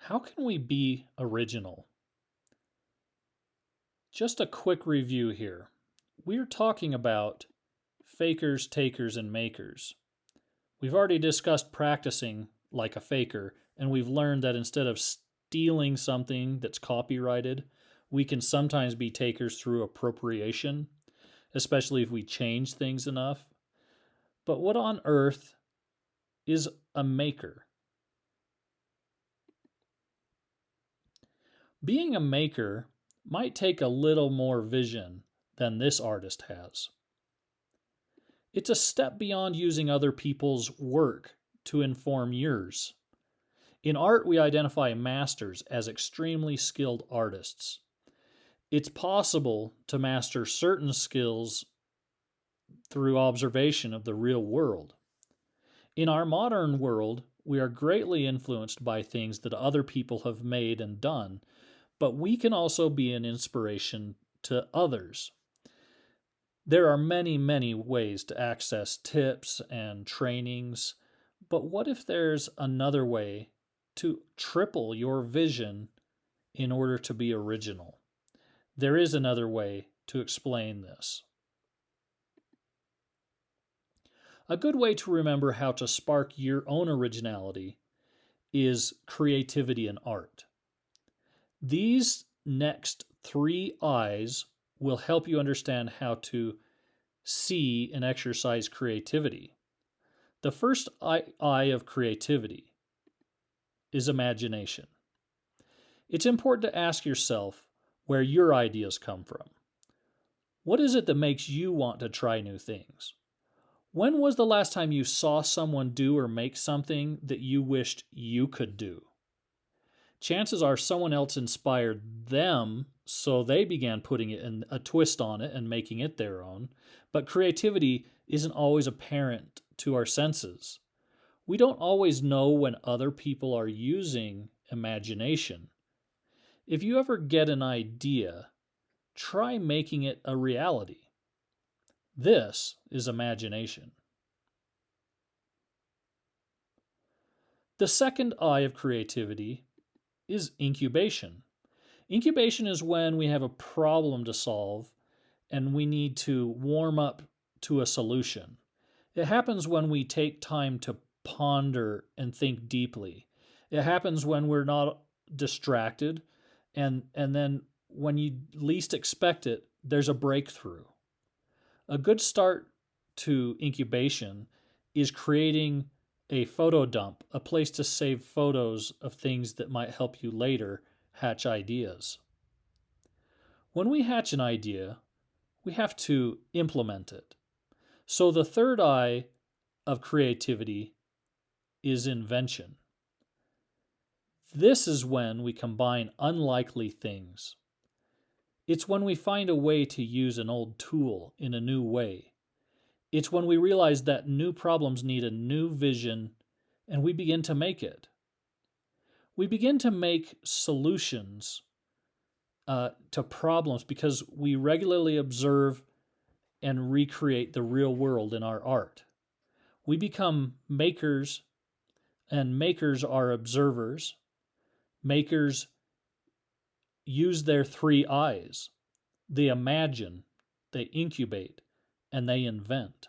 How can we be original? Just a quick review here. We're talking about fakers, takers, and makers. We've already discussed practicing like a faker, and we've learned that instead of stealing something that's copyrighted, we can sometimes be takers through appropriation, especially if we change things enough. But what on earth is a maker? Being a maker might take a little more vision than this artist has. It's a step beyond using other people's work to inform yours. In art, we identify masters as extremely skilled artists. It's possible to master certain skills through observation of the real world. In our modern world, we are greatly influenced by things that other people have made and done, but we can also be an inspiration to others. There are many, many ways to access tips and trainings, but what if there's another way to triple your vision in order to be original? There is another way to explain this. A good way to remember how to spark your own originality is creativity in art. These next 3 I's will help you understand how to see and exercise creativity. The first I of creativity is imagination. It's important to ask yourself where your ideas come from. What is it that makes you want to try new things? When was the last time you saw someone do or make something that you wished you could do? Chances are someone else inspired them, so they began putting it in a twist on it and making it their own. But creativity isn't always apparent to our senses. We don't always know when other people are using imagination. If you ever get an idea, try making it a reality. This is imagination. The second I of creativity is incubation. Incubation is when we have a problem to solve and we need to warm up to a solution. It happens when we take time to ponder and think deeply. It happens when we're not distracted, and then when you least expect it, there's a breakthrough. A good start to incubation is creating a photo dump, a place to save photos of things that might help you later hatch ideas. When we hatch an idea, we have to implement it. So the third I of creativity is invention. This is when we combine unlikely things. It's when we find a way to use an old tool in a new way. It's when we realize that new problems need a new vision and we begin to make it. We begin to make solutions to problems because we regularly observe and recreate the real world in our art. We become makers, and makers are observers. Makers use their 3 I's. They imagine, they incubate, and they invent.